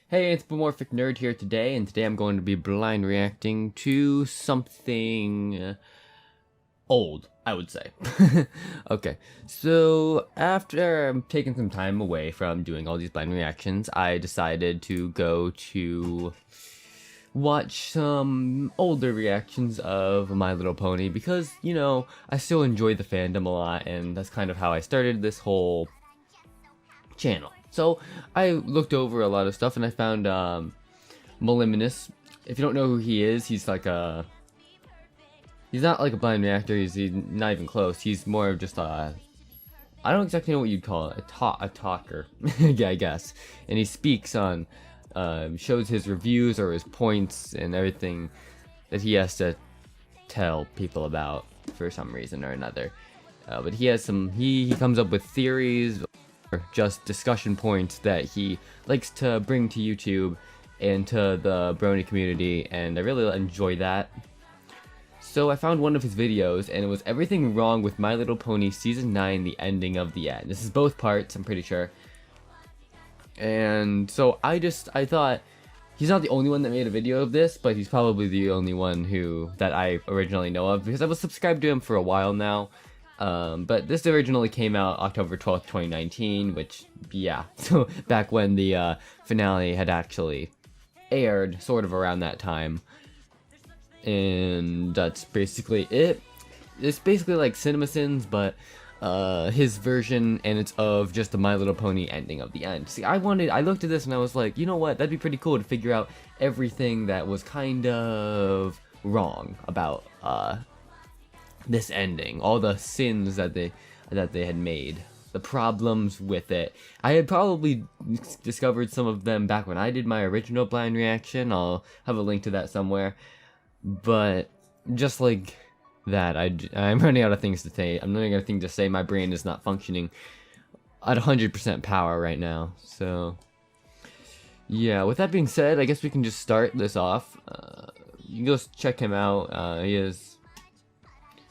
Hey, it's Bumorphic Nerd here today, and today I'm going to be blind reacting to something old, I would say. Okay, so after taking some time away from doing all these blind reactions, I decided to go to watch some older reactions of My Little Pony because, you know, I still enjoy the fandom a lot, and that's kind of how I started this whole channel. So I looked over a lot of stuff and I found Moliminous. If you don't know who he is, he's like he's not like a blind reactor, he's not even close. He's more of just I don't exactly know what you'd call it, a talker, yeah, I guess. And he speaks on, shows his reviews or his points and everything that he has to tell people about for some reason or another. But he has he comes up with theories, just discussion points that he likes to bring to YouTube and to the Brony community, and I really enjoy that. So I found one of his videos, and it was everything wrong with My Little Pony Season 9, the ending of the end. This is both parts, I'm pretty sure. And so I thought, he's not the only one that made a video of this, but he's probably the only one that I originally know of, because I was subscribed to him for a while now. But this originally came out October 12th, 2019, which, yeah, so back when the finale had actually aired, sort of around that time. And that's basically it. It's basically like CinemaSins, but his version, and it's of just the My Little Pony ending of the end. See, I looked at this and I was like, you know what, that'd be pretty cool to figure out everything that was kind of wrong about this ending, all the sins that they had made, the problems with it. I had probably discovered some of them back when I did my original blind reaction. I'll have a link to that somewhere. But just like that, I'm running out of things to say. I'm running out of things to say. My brain is not functioning at 100% power right now. So yeah, with that being said, I guess we can just start this off. You can go check him out.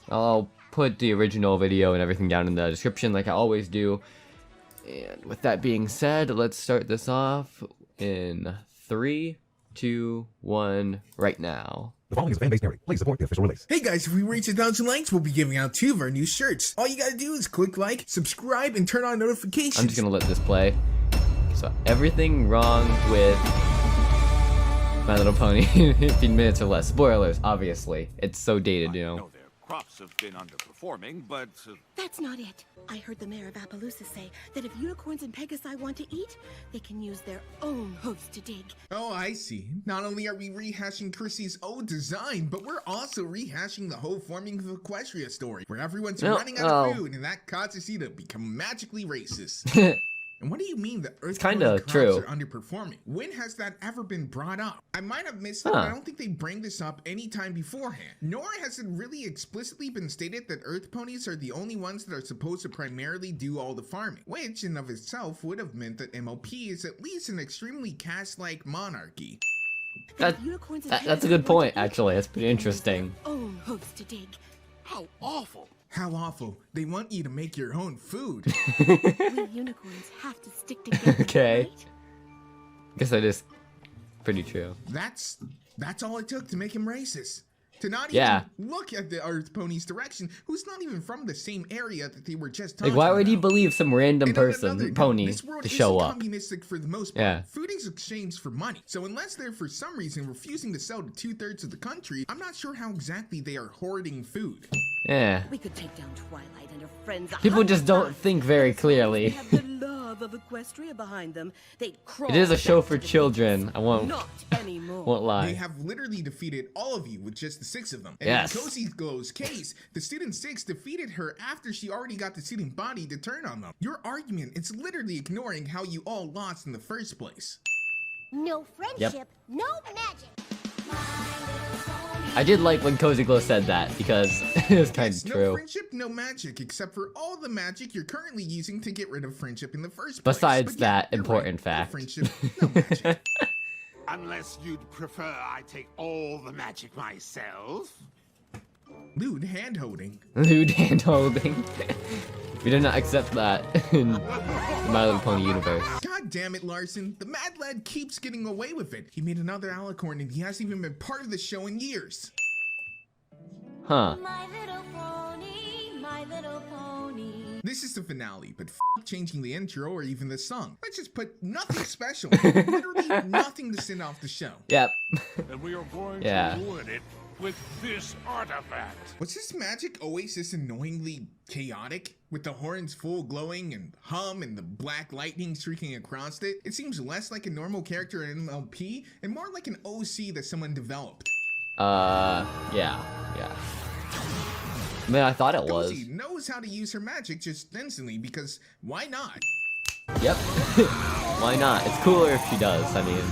I'll put the original video and everything down in the description like I always do. And with that being said, let's start this off in 3, 2, 1, right now. The following is a fan-based narrative. Please support the official release. Hey guys, if we reach 1,000 likes, we'll be giving out 2 of our new shirts. All you gotta do is click like, subscribe, and turn on notifications. I'm just gonna let this play. So, everything wrong with My Little Pony 15 minutes or less. Spoilers, obviously. It's so dated, you know. Crops have been underperforming, but... That's not it. I heard the mayor of Appaloosa say that if unicorns and pegasi want to eat, they can use their own hooves to dig. Oh, I see. Not only are we rehashing Chrissy's old design, but we're also rehashing the whole forming of Equestria story, where everyone's running out of food, and that causes you to become magically racist. And what do you mean the Earth Pony crops are underperforming? When has that ever been brought up? I might have missed it, but I don't think they bring this up any time beforehand. Nor has it really explicitly been stated that Earth Ponies are the only ones that are supposed to primarily do all the farming, which in of itself would have meant that MLP is at least an extremely caste-like monarchy. That's a good point, actually. That's pretty interesting. Own hooves to dig. How awful! How awful. They want you to make your own food. We unicorns have to stick together. Okay. Right? Guess that is pretty true. That's all it took to make him racist. To not even look at the Earth Pony's direction, who's not even from the same area that they were just talking about. Like, why would he about. believe some random pony this world to show up? Communistic for the most part. Food is exchanged for money. So unless they're for some reason refusing to sell to 2/3 of the country, I'm not sure how exactly they are hoarding food. Yeah. We could take down Twilight and her friends. People just don't think very clearly. They have the love of Equestria behind them. They'd crawl. It is a show for children. I won't lie. They have literally defeated all of you with just the 6 of them. And yes. in Cozy Glow's case, the Student 6 defeated her after she already got the student body to turn on them. Your argument is literally ignoring how you all lost in the first place. No friendship, no magic. I did like when Cozy Glow said that, because it was kind of true. No friendship, no magic, except for all the magic you're currently using to get rid of friendship in the first place. Besides that important fact. No friendship, no magic. Unless you'd prefer I take all the magic myself. Lewd hand-holding. Lewd hand holding. We did not accept that in the My Little Pony universe. God damn it, Larson. The Mad Lad keeps getting away with it. He made another alicorn and he hasn't even been part of the show in years. Huh. My little pony, my little pony. This is the finale, but changing the intro or even the song. Let's just put nothing special, literally nothing to send off the show. Yep. And we are going Yeah. to ruin it with this artifact. Was this magic always this annoyingly chaotic? With the horns full glowing and hum and the black lightning streaking across it? It seems less like a normal character in MLP and more like an OC that someone developed. Yeah. I mean, I thought it was. Dozy knows how to use her magic just instantly because why not? Yep. Why not? It's cooler if she does, I mean.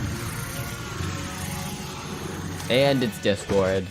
And it's Discord.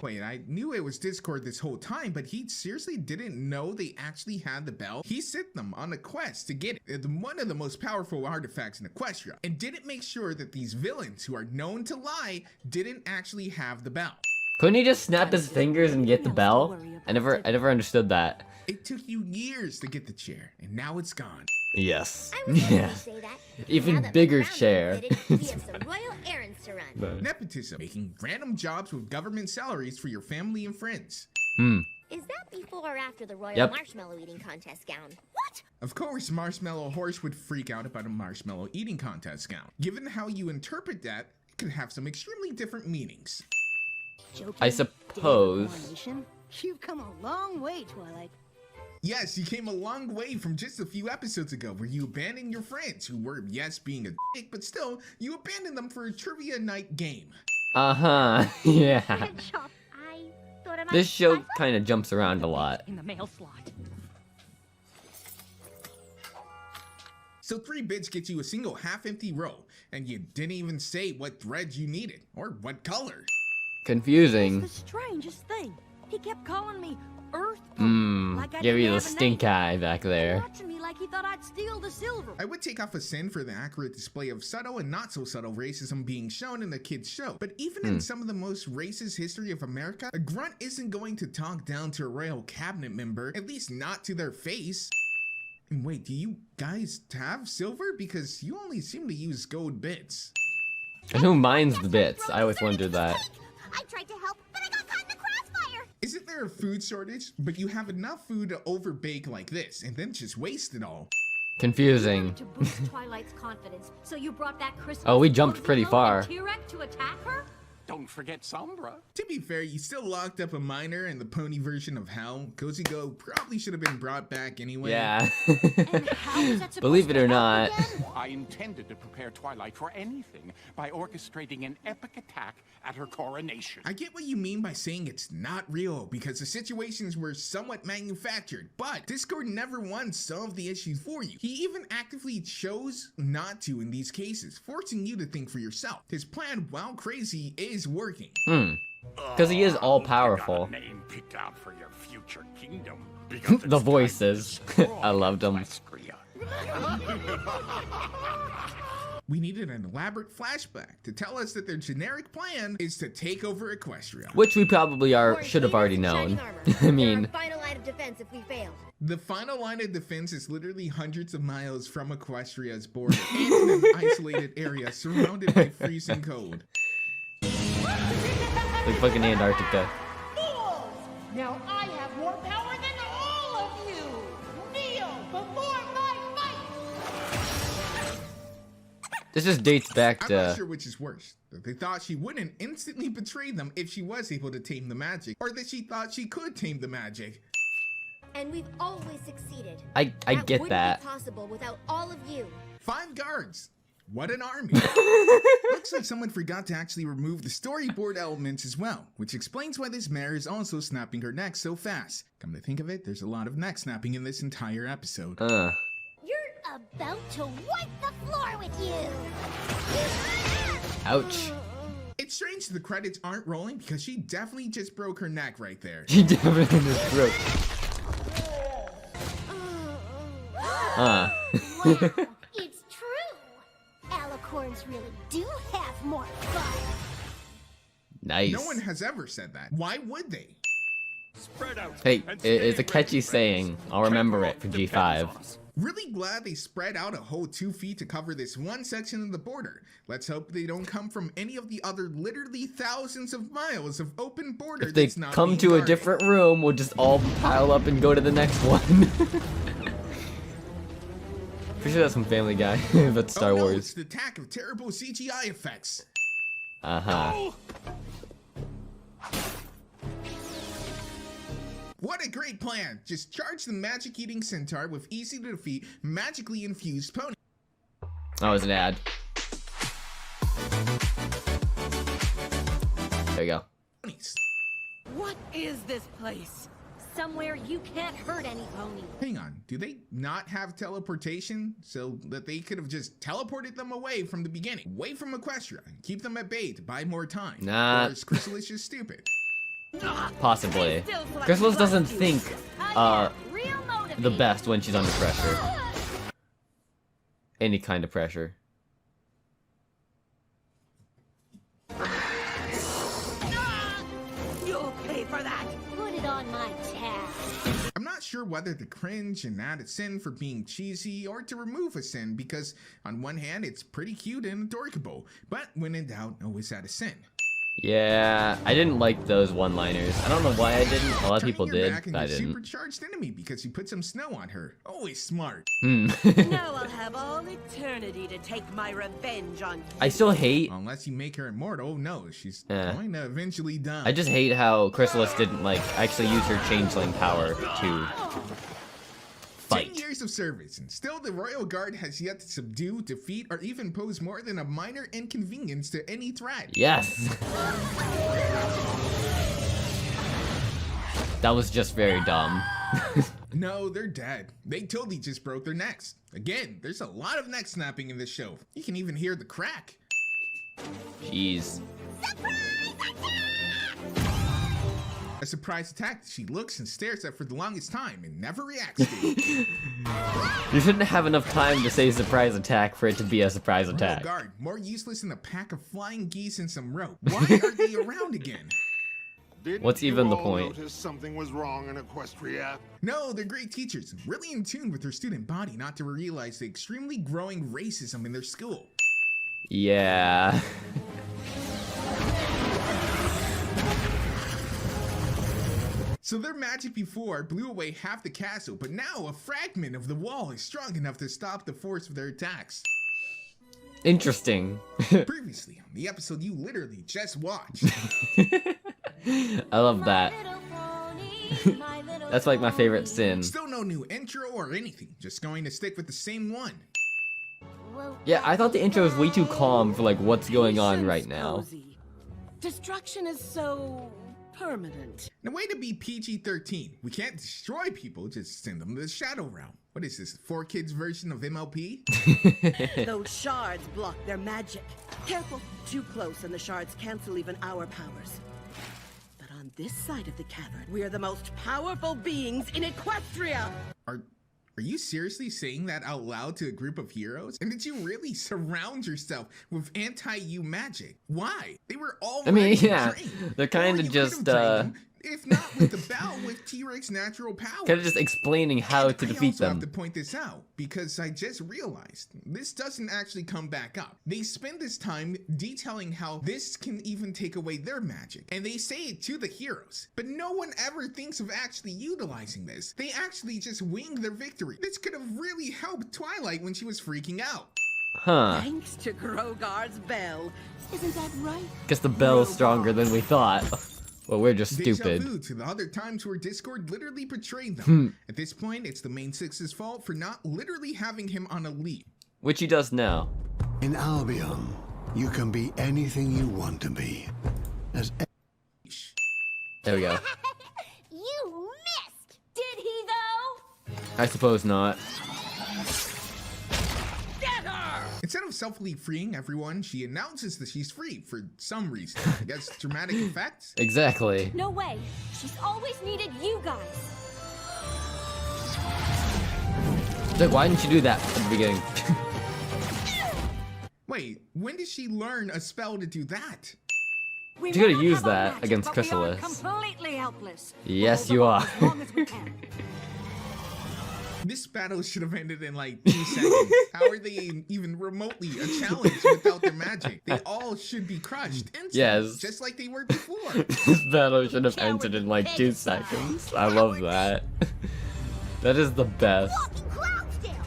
Wait, I knew it was Discord this whole time, but he seriously didn't know they actually had the bell? He sent them on a quest to get it. It's one of the most powerful artifacts in Equestria, and didn't make sure that these villains who are known to lie didn't actually have the bell. Couldn't he just snap his fingers and get the bell? I never understood that. It took you years to get the chair, and now it's gone. Yes. I was going Yeah. to say that. Even Now that bigger my crown chair. is fitted, we have some royal errands to run. Nepotism, making random jobs with government salaries for your family and friends. Is that before or after the royal Yep. marshmallow eating contest gown? What? Of course, Marshmallow Horse would freak out about a marshmallow eating contest gown. Given how you interpret that, it could have some extremely different meanings. Joking? I suppose. Day of coronation? You've come a long way, Twilight. Yes, you came a long way from just a few episodes ago where you abandoned your friends who were, yes, being a dick, but still, you abandoned them for a trivia night game. Uh-huh. Yeah. Good job. I thought I might This show try kind of jumps around a lot. In the mail slot. So 3 bits gets you a single half-empty row, and you didn't even say what threads you needed, or what color. Confusing. It's the strangest thing. He kept calling me Earth. Like I Give didn't you the have a stink name. eye back there. Watching me like he thought I'd steal the silver. I would take off a sin for the accurate display of subtle and not so subtle racism being shown in the kids' show, but even in some of the most racist history of America, a grunt isn't going to talk down to a royal cabinet member, at least not to their face. And wait, do you guys have silver? Because you only seem to use gold bits. And who minds the bits? I always wondered that. I tried to help, but I got caught in the crossfire. Isn't there a food shortage? But you have enough food to overbake like this, and then just waste it all. Confusing. To boost Twilight's confidence, so you brought that Christmas Oh, we jumped pretty far. T-Rex to attack her? Don't forget Sombra. To be fair, you still locked up a miner in the pony version of Hell. Cozy Go probably should have been brought back anyway. Yeah. And how is that supposed Believe it to or help not. again? I intended to prepare Twilight for anything by orchestrating an epic attack at her coronation. I get what you mean by saying it's not real, because the situations were somewhat manufactured, but Discord never once solved the issue for you. He even actively chose not to in these cases, forcing you to think for yourself. His plan, while crazy, is working. Because he is all powerful. You got a name picked out for your future kingdom. Because The it's voices. time to destroy I loved them. Equestria. We needed an elaborate flashback to tell us that their generic plan is to take over Equestria. Which we probably Warren should have Cletus already in shining known. armor. I They're mean, our final line of defense if we fail. The final line of defense is literally hundreds of miles from Equestria's border and in an isolated area surrounded by freezing cold. like fucking Antarctica. Fools! Now I have more power than all of you! Kneel before my fight! This just dates back I'm not to. sure which is worse. That they thought she wouldn't instantly betray them if she was able to tame the magic, or that she thought she could tame the magic. And we've always succeeded. I That get wouldn't that. be possible without all of you. 5 guards. What an army. Looks like someone forgot to actually remove the storyboard elements as well, which explains why this mare is also snapping her neck so fast. Come to think of it, there's a lot of neck snapping in this entire episode. You're about to wipe the floor with you! Ouch. It's strange the credits aren't rolling because she definitely just broke her neck right there. He definitely just broke. Wow, it's true! Alicorns really do have more fun! Nice. No one has ever said that. Why would they? Hey, it's a catchy saying. I'll remember it for G5. Really glad they spread out a whole 2 feet to cover this one section of the border. Let's hope they don't come from any of the other literally thousands of miles of open border. If they that's not come being to a guarded. different room, we'll just all pile up and go to the next one. Pretty sure that's from Family Guy, but Star Oh no, Wars. it's the attack of terrible CGI effects. Uh-huh. What a great plan! Just charge the magic-eating centaur with easy-to-defeat, magically infused pony. That was an ad. There you go. Ponies. What is this place? Somewhere you can't hurt any pony. Hang on, do they not have teleportation so that they could have just teleported them away from the beginning, away from Equestria, and keep them at bay to buy more time? Nah. Or is Chrysalis just stupid? Possibly. Chrysalis doesn't think Real motivated. the best when she's under pressure. Any kind of pressure. You'll pay for that. Put it on my tab. I'm not sure whether to cringe and add a sin for being cheesy or to remove a sin because on one hand it's pretty cute and adorable, but when in doubt, always add a sin. Yeah, I didn't like those one-liners. I don't know why I didn't. A lot of Turning people your did, back on but I your didn't. supercharged enemy because you put some snow on her. Always smart. Hmm. Now I'll have all eternity to take my revenge on you. I still hate. Unless you make her immortal, no, she's Yeah. going to eventually die. I just hate how Chrysalis didn't like actually use her changeling power to 10 fight. years of service, and still the Royal Guard has yet to subdue, defeat, or even pose more than a minor inconvenience to any threat. Yes. That was just very dumb. No, they're dead. They totally just broke their necks. Again, there's a lot of neck snapping in this show. You can even hear the crack. Jeez. A surprise attack that she looks and stares at for the longest time and never reacts to. You shouldn't have enough time to say surprise attack for it to be a surprise Royal attack. Guard, more useless than a pack of flying geese and some rope. Why are they around again? What's even the all point? Notice something was wrong in Equestria? No, they're great teachers, really in tune with their student body not to realize the extremely growing racism in their school. Yeah. So their magic before blew away half the castle, but now a fragment of the wall is strong enough to stop the force of their attacks. Interesting. Previously, on the episode you literally just watched. I love that. That's like my favorite sin. Still no new intro or anything, just going to stick with the same one. Yeah, I thought the intro was way too calm for like what's going on right now. Cozy. Destruction is so permanent. Now, way to be PG-13. We can't destroy people, just send them to the Shadow Realm. What is this, 4Kids version of MLP? Those shards block their magic. Careful, too close and the shards cancel even our powers. But on this side of the cavern, we're the most powerful beings in Equestria! Are you seriously saying that out loud to a group of heroes? And did you really surround yourself with anti-you magic? Why? They were all I mean, ready to yeah, drain. they're Or kind you of could have just, drained them, if not with the bell, with T-Rex natural power. kind of just explaining how to defeat I also have them. to point this out because I just realized this doesn't actually come back up. They spend this time detailing how this can even take away their magic, and they say it to the heroes, but no one ever thinks of actually utilizing this. They actually just wing their victory. This could have really helped Twilight when she was freaking out. Huh. Thanks to Grogard's bell. Isn't that right? Guess the bell's stronger than we thought. Well, we're just Deja stupid. vu to the other times where Discord literally betrayed them. At this point, it's the main six's fault for not literally having him on a lead. Which he does now. In Albion, you can be anything you want to be. As There we go. You missed! Did he though? I suppose not. Instead of selfily freeing everyone, she announces that she's free for some reason. I guess dramatic effects? Exactly. No way. She's always needed you guys. Like, why didn't you do that at the beginning? Wait, when did she learn a spell to do that? We You're may gonna not use have our that magic, against but we are Chrysalis. completely helpless. Yes, We'll you hold are. the ball as long as we can. This battle should have ended in like 2 seconds. How are they even remotely a challenge without their magic? They all should be crushed instantly, Yes. just like they were before. This battle should have ended in like 2 seconds. I love that. That is the best. Walking Cloudsdale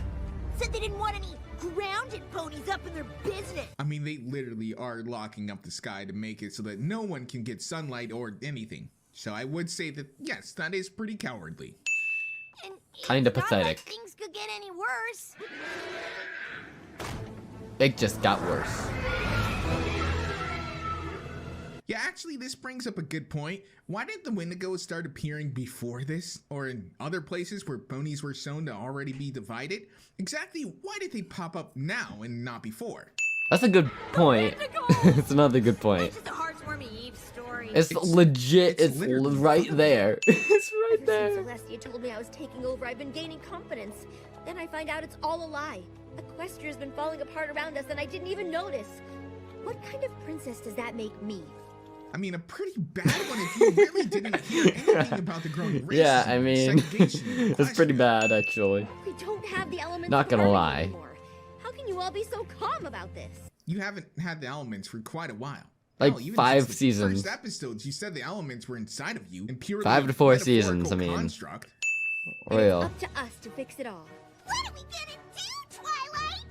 said they didn't want any grounded ponies up in their business. I mean, they literally are locking up the sky to make it so that no one can get sunlight or anything. So I would say that, yes, that is pretty cowardly. And it's Kinda not like pathetic. things could get any worse. It just got worse. Yeah, actually, this brings up a good point. Why did the Wendigos start appearing before this, or in other places where ponies were shown to already be divided? Exactly why did they pop up now and not before? That's a good point. It's another good point. It's just a heartwarming Eve story. It's legit. it's It's literally right there. It's right Ever there. since Celestia told me I was taking over, I've been gaining confidence. Then I find out it's all a lie. Equestria's been falling apart around us and I didn't even notice. What kind of princess does that make me? I mean, a pretty bad one if you really didn't hear anything about the growing racism, Yeah, I mean, segregation, and it's pretty Equestria. bad actually. We don't have the elements Not of gonna harmony lie. anymore. How can you all be so calm about this? You haven't had the elements for quite a while. Like Hell, even 5 since the seasons. First episodes, you said the elements were inside of you and purely 5 to 4 metaphorical seasons, I mean. construct. And it's Real. up to us to fix it all. What are we gonna do, Twilight?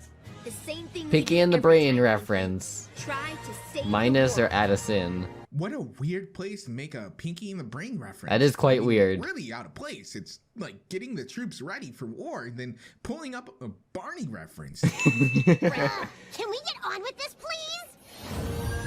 The same thing we Pinky do and the every Brain time. reference. Try to save Minus the or world. add us in. What a weird place to make a Pinky and the Brain reference. That is quite weird. Really out of place. It's like getting the troops ready for war and then pulling up a Barney reference. Can we get on with this, please?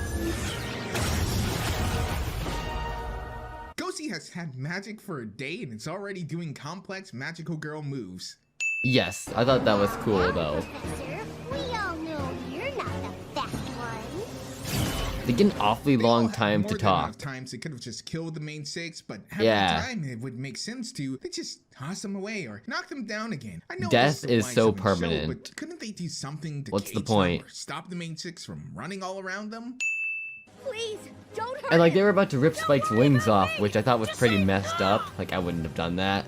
Ghosty has had magic for a day and it's already doing complex magical girl moves. Yes, I thought that was cool though. Professor, we all know you're not the best one. They get an awfully They all long have time more to than enough talk. times they could have just killed the main 6, but half Yeah. the time it would make sense to they just toss them away or knock them down again. I know Death this is applies so on the show, permanent. but couldn't they do something to What's the cage them point? or stop the main 6 from running all around them? Please, don't hurt And like him. they were about to rip Don't Spike's worry wings about off, me. which I thought was Just pretty say messed no. up. Like I wouldn't have done that.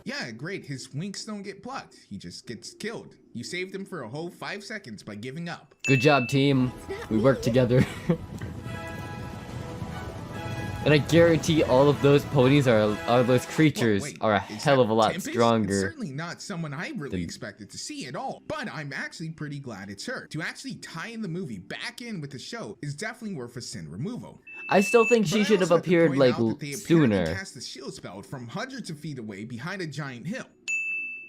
Yeah, great. His winks don't get plucked. He just gets killed. You saved him for a whole 5 seconds by giving up. Good job, team. We worked together. And I guarantee all of those ponies those Well, creatures wait, are a is hell that of a lot Tempest? It's stronger. certainly not someone I really than- expected to see at all. But I'm actually pretty glad it's her. To actually tie in the movie back in with the show is definitely worth a sin removal. I still think But she I should have also to appeared point like out that they apparently sooner. cast the shield spell from hundreds of feet away behind a giant hill.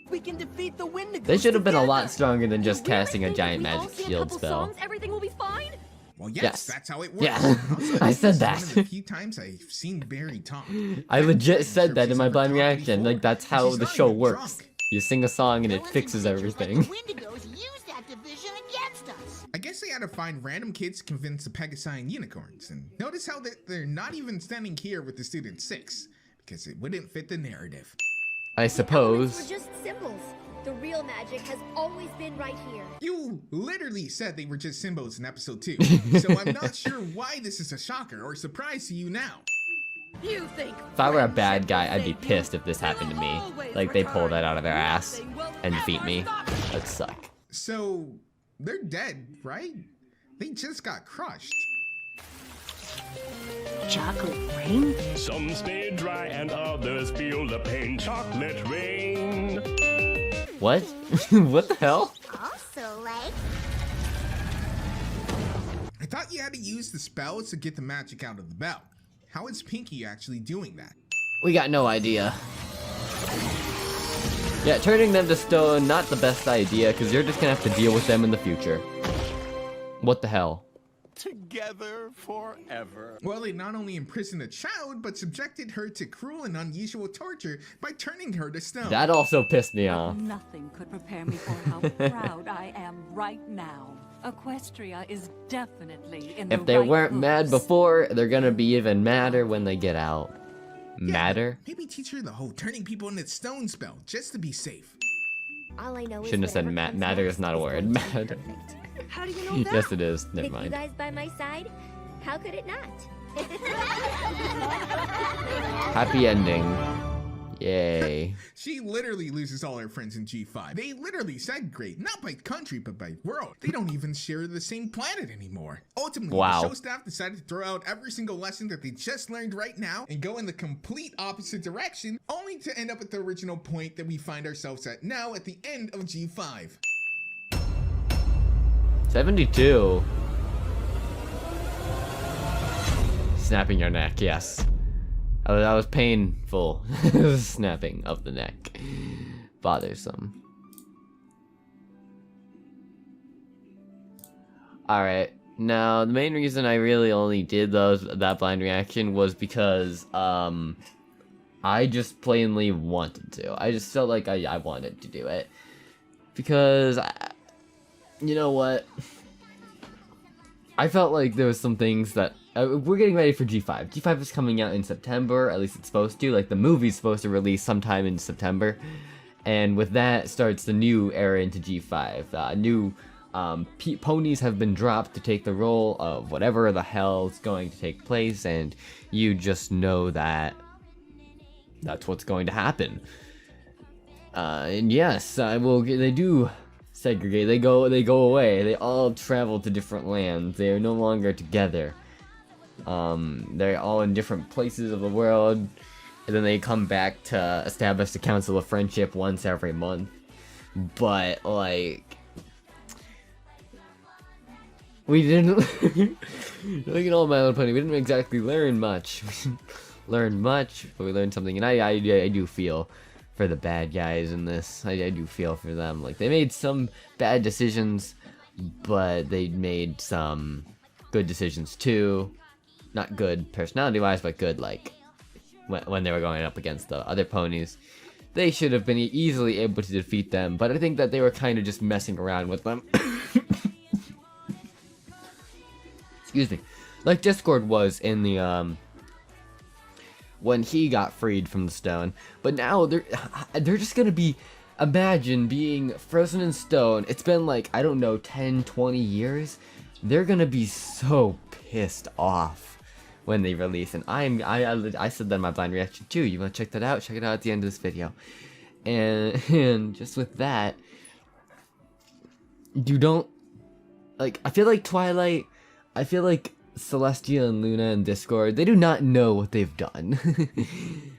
We can defeat the Wendigos. They should have been a lot together. stronger than You just really casting a think if giant we all magic sing a shield couple spell. songs, everything will be fine? Well, yes, Yes. that's how it works. Yeah. Also, I this said is that. One of the few times I've seen Barry talk. I I'm legit pretty said sure that in she's my never blind talked reaction. before, Like that's and how she's the not show even works. drunk. You sing a song and it Villains fixes and creatures everything. Like the Wendigos use that division against us. I guess they had to find random kids to convince the Pegasus unicorns. And notice how they're not even standing here with the student 6, because it wouldn't fit the narrative. I Elements suppose. were just symbols. The real magic has always been right here. You literally said they were just symbols in episode 2, so I'm not sure why this is a shocker or surprise to you now. You think If I were a friendship bad will guy, I'd be save you? pissed if this They happened to will me. always Like they pulled return. that out of their ass Nothing will and defeat ever me. stop you. That'd suck. So, they're dead, right? They just got crushed. Chocolate rain? Some stay dry and others feel the pain. Chocolate rain. What? What the hell? Also, like, I thought you had to use the spells to get the magic out of the bell. How is Pinky actually doing that? We got no idea. Yeah, turning them to stone, not the best idea, because you're just gonna have to deal with them in the future. What the hell? Together forever. Well, they not only imprisoned a child, but subjected her to cruel and unusual torture by turning her to stone. That also pissed me off. Nothing could prepare me for how proud I am right now. Equestria is definitely in the If they right weren't mad books. before, they're gonna be even madder when they get out. Yeah, Madder? Maybe teach her the whole turning people into stone spell, just to be safe. All I know is Shouldn't have said whatever comes matter next is not a is word. going to be Matter. perfect. How do you know that? Yes, it is. Never With you mind. guys by my side, How could it not? Happy ending. Yay. She literally loses all her friends in G5. They literally segregate, not by country, but by world. They don't even share the same planet anymore. Ultimately, Wow. the show staff decided to throw out every single lesson that they just learned right now and go in the complete opposite direction, only to end up at the original point that we find ourselves at now at the end of G5. 72. Snapping your neck, yes. That was painful. Snapping of the neck. Bothersome. Alright. Now, the main reason I really only did that blind reaction was because, I just plainly wanted to. I just felt like I wanted to do it. Because, you know what? I felt like there was some things that we're getting ready for G5. G5 is coming out in September, at least it's supposed to. Like, the movie's supposed to release sometime in September. And with that starts the new era into G5. New ponies have been dropped to take the role of whatever the hell is going to take place. And you just know that that's what's going to happen. And yes, they do segregate. They go away. They all travel to different lands. They are no longer together. They're all in different places of the world, and then they come back to establish the Council of Friendship once every month. But, like, we didn't look at all My Little Pony. We didn't exactly learn much. But we learned something, and I do feel for the bad guys in this. I do feel for them. Like, they made some bad decisions, but they made some good decisions too. Not good personality-wise, but good, like, when they were going up against the other ponies. They should have been easily able to defeat them, but I think that they were kind of just messing around with them. Excuse me. Like Discord was in the, when he got freed from the stone. But now, they're just gonna be, imagine being frozen in stone. It's been like, I don't know, 10, 20 years. They're gonna be so pissed off when they release, and I said that in my blind reaction too. You want to check that out? Check it out at the end of this video. And just with that, you don't, like, I feel like Twilight, I feel like Celestia and Luna and Discord, they do not know what they've done.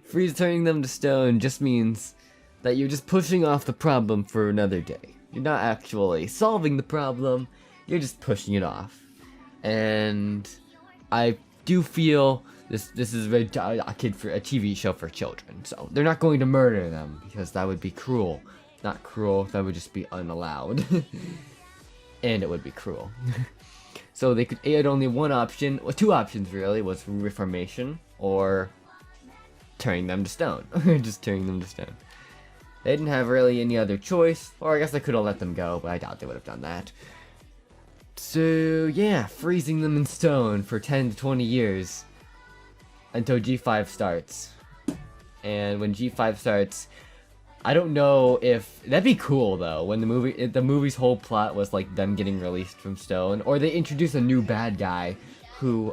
Freeze turning them to stone just means that you're just pushing off the problem for another day. You're not actually solving the problem, you're just pushing it off. And I do feel this is a TV show for children, so they're not going to murder them because that would be cruel. Not cruel, that would just be unallowed. And it would be cruel. So they had only one option, well, two options really, was reformation or turning them to stone. Just turning them to stone. They didn't have really any other choice, or I guess I could have let them go, but I doubt they would have done that. So, yeah, freezing them in stone for 10 to 20 years until G5 starts. And when G5 starts, I don't know if... That'd be cool, though, when the movie's whole plot was, like, them getting released from stone. Or they introduce a new bad guy who,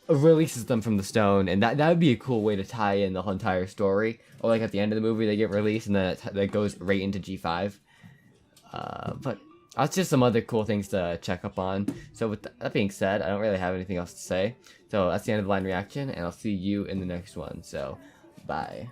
releases them from the stone, and that would be a cool way to tie in the whole entire story. Or like at the end of the movie they get released and then that goes right into G5. But that's just some other cool things to check up on. So with that being said, I don't really have anything else to say. So that's the end of the blind reaction, and I'll see you in the next one. So bye.